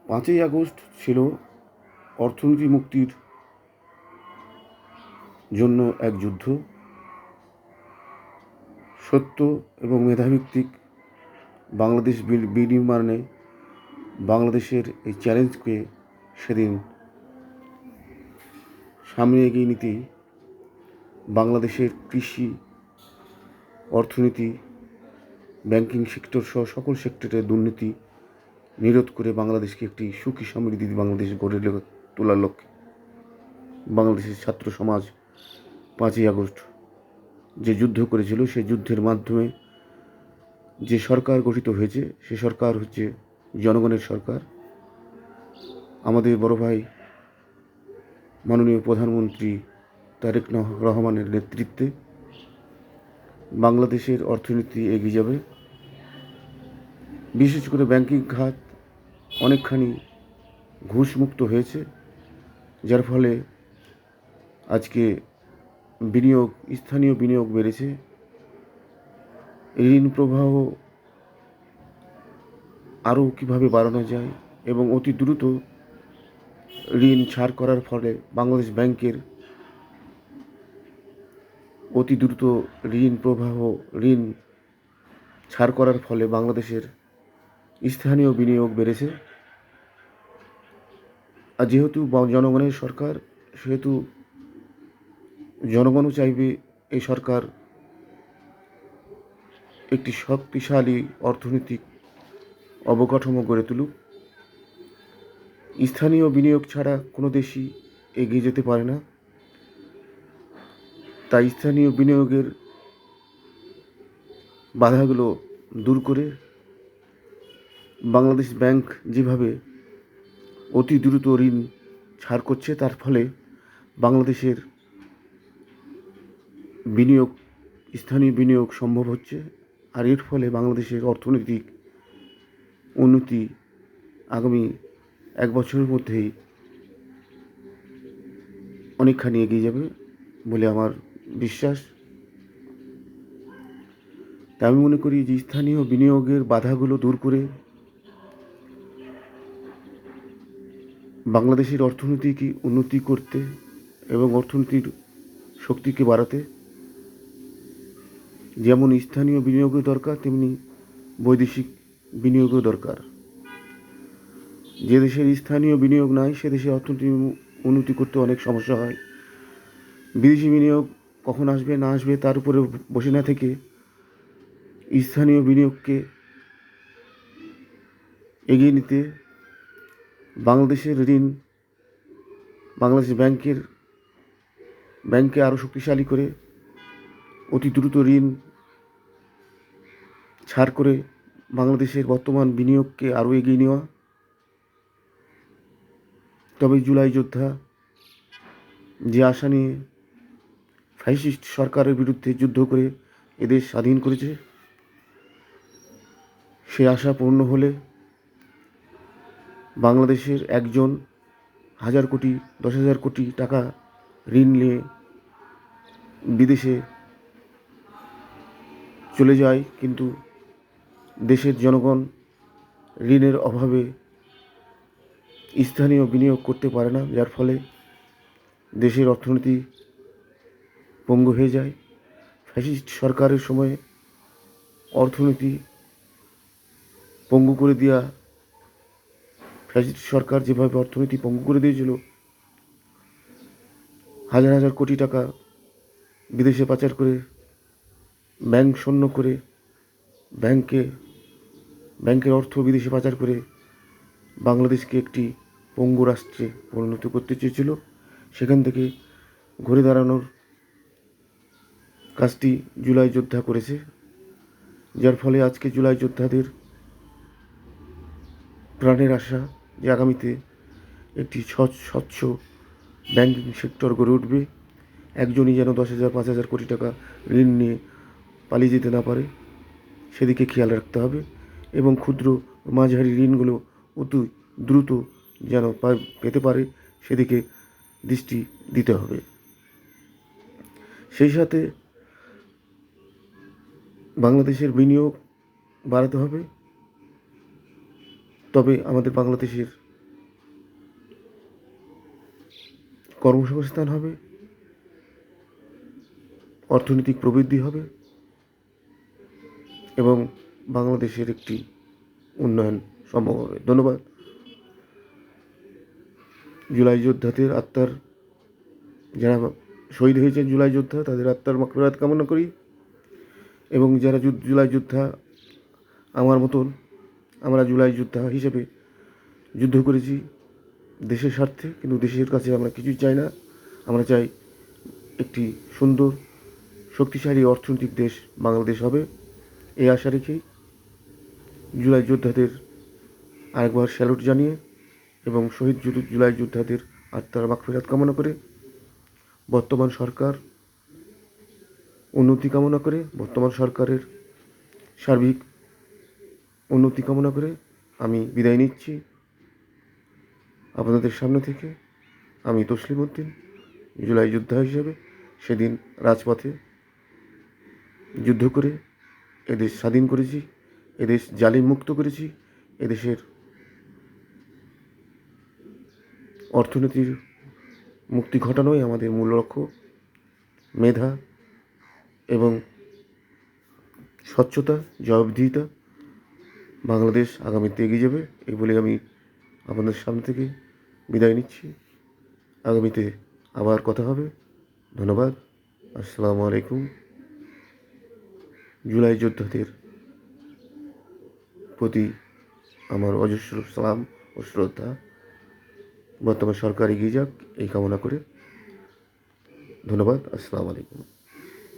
5ই August ছিল অর্থনীতি মুক্তির জন্য এক যুদ্ধ। সত্য এবং মেধাভিত্তিক বাংলাদেশ বিনির্মাণে বাংলাদেশের এই চ্যালেঞ্জকে সেদিন সামনে এগিয়ে নিতেই বাংলাদেশের কৃষি, অর্থনীতি, ব্যাংকিং সেক্টর সহ সকল সেক্টরের দুর্নীতি নিরোধ করে বাংলাদেশকে একটি সুখী সমৃদ্ধি বাংলাদেশ গড়ে তোলার লক্ষ্যে বাংলাদেশের ছাত্র সমাজ 5ই আগস্ট যে যুদ্ধ করেছিল, সেই যুদ্ধের মাধ্যমে যে সরকার গঠিত হয়েছে সে সরকার হচ্ছে জনগণের সরকার। আমাদের বড় ভাই মাননীয় প্রধানমন্ত্রী তারেক রহমানের নেতৃত্বে বাংলাদেশের অর্থনীতি এগিয়ে যাবে। বিশেষ করে ব্যাংকিং খাত অনেকখানি ঘুষমুক্ত হয়েছে, যার ফলে আজকে স্থানীয় বিনিয়োগ বেড়েছে। ঋণ প্রবাহ আরও কীভাবে বাড়ানো যায় এবং অতি দ্রুত ঋণ ছাড় করার ফলে বাংলাদেশ ব্যাংকের অতি দ্রুত ঋণ ছাড় করার ফলে বাংলাদেশের স্থানীয় বিনিয়োগ বেড়েছে। আর যেহেতু জনগণের সরকার, সেহেতু জনগণও চাইবে এই সরকার একটি শক্তিশালী অর্থনৈতিক অবকাঠামো গড়ে তুলুক। স্থানীয় বিনিয়োগ ছাড়া কোনো দেশই এগিয়ে যেতে পারে না। তাই স্থানীয় বিনিয়োগের বাধাগুলো দূর করে বাংলাদেশ ব্যাংক যেভাবে অতি দ্রুত ঋণ ছাড় করছে, তার ফলে বাংলাদেশের স্থানীয় বিনিয়োগ সম্ভব হচ্ছে। আর এর ফলে বাংলাদেশের অর্থনৈতিক উন্নতি আগামী 1 বছরের মধ্যেই অনেকখানি এগিয়ে যাবে বলে আমার বিশ্বাস। তাই আমি মনে করি যে স্থানীয় বিনিয়োগের বাধাগুলো দূর করে বাংলাদেশের অর্থনীতিকে উন্নতি করতে এবং অর্থনীতির শক্তিকে বাড়াতে যেমন স্থানীয় বিনিয়োগের দরকার, তেমনি বৈদেশিক বিনিয়োগও দরকার। যে দেশের স্থানীয় বিনিয়োগ নাই, সে দেশে অর্থনীতি উন্নতি করতে অনেক সমস্যা হয়। বিদেশি বিনিয়োগ কখন আসবে না আসবে তার উপরে বসে না থেকে স্থানীয় বিনিয়োগকে এগিয়ে নিতে বাংলাদেশের বাংলাদেশ ব্যাংকে আরও শক্তিশালী করে অতি দ্রুত ঋণ ছাড় করে বাংলাদেশের বর্তমান বিনিয়োগকে আরও এগিয়ে নেওয়া। তবে জুলাই যোদ্ধা যে আশা নিয়ে ফ্যাসিস্ট সরকারের বিরুদ্ধে যুদ্ধ করে এদেশ স্বাধীন করেছে, সে আশা পূর্ণ হলে বাংলাদেশের একজন 1000 কোটি 10,000 কোটি টাকা ঋণ নিয়ে বিদেশে চলে যায়, কিন্তু দেশের জনগণ ঋণের অভাবে স্থানীয় বিনিয়োগ করতে পারে না, যার ফলে দেশের অর্থনীতি পঙ্গু হয়ে যায়। ফ্যাসিস্ট সরকারের সময়ে অর্থনীতি পঙ্গু করে দেওয়া, ফ্যাসিস্ট সরকার যেভাবে অর্থনীতি পঙ্গু করে দিয়েছিল, হাজার হাজার কোটি টাকা বিদেশে পাচার করে ব্যাংক শূন্য করে ব্যাংকের অর্থ বিদেশে পাচার করে বাংলাদেশকে একটি পঙ্গু রাষ্ট্রে পরিণত করতে চেয়েছিল। সেখান থেকে ঘুরে দাঁড়ানোর কাজটি জুলাই যোদ্ধা করেছে, যার ফলে আজকে জুলাই যোদ্ধাদের প্রাণের আশা যে আগামীতে একটি স্বচ্ছ ব্যাংকিং সেক্টর গড়ে উঠবে। একজনই যেন 10,000 5,000 কোটি টাকা ঋণ নিয়ে পালিয়ে যেতে না পারে, সেদিকে খেয়াল রাখতে হবে এবং ক্ষুদ্র মাঝারি ঋণগুলো অতি দ্রুত যেন পেতে পারে, সেদিকে দৃষ্টি দিতে হবে। সেই সাথে বাংলাদেশের বিনিয়োগ বাড়াতে হবে। তবে আমাদের বাংলাদেশের কর্মসংস্থান হবে, অর্থনৈতিক প্রবৃদ্ধি হবে এবং বাংলাদেশের একটি উন্নয়ন সম্ভব হবে। ধন্যবাদ। জুলাই যোদ্ধাদের আত্মার, যারা শহীদ হয়েছেন জুলাই যোদ্ধা, তাদের আত্মার মাগফিরাত কামনা করি এবং যারা জুলাই যোদ্ধা আমার মতন, আমরা জুলাই যোদ্ধা হিসেবে যুদ্ধ করেছি দেশের স্বার্থে, কিন্তু দেশের কাছে আমরা কিছুই চাই না। আমরা চাই একটি সুন্দর শক্তিশালী অর্থনৈতিক দেশ বাংলাদেশ হবে। এই আশা রেখেই জুলাই যোদ্ধাদের আরেকবার স্যালুট জানিয়ে এবং শহীদ জুলাই যোদ্ধাদের আত্মার মাগফিরাত কামনা করে, বর্তমান সরকার উন্নতি কামনা করে, বর্তমান সরকারের সার্বিক উন্নতি কামনা করে আমি বিদায় নিচ্ছি আপনাদের সামনে থেকে। আমি তসলিম উদ্দিন, জুলাই যোদ্ধা হিসেবে সেদিন রাজপথে যুদ্ধ করে এদেশ স্বাধীন করেছি, এদেশ জালিম মুক্ত করেছি, এদেশের অর্থনীতির মুক্তি ঘটানোই আমাদের মূল লক্ষ্য। মেধা এবং স্বচ্ছতা, জবাবদিহিতা, বাংলাদেশ আগামীতে এগিয়ে যাবে, এই বলে আমি আপনাদের সামনে থেকে বিদায় নিচ্ছি। আগামীতে আবার কথা হবে। ধন্যবাদ। আসসালামু আলাইকুম। জুলাই যোদ্ধাদের প্রতি আমার অজস্র সালাম ও শ্রদ্ধা। বর্তমান সরকার এগিয়ে যাক এই কামনা করে। ধন্যবাদ। আসসালামু আলাইকুম।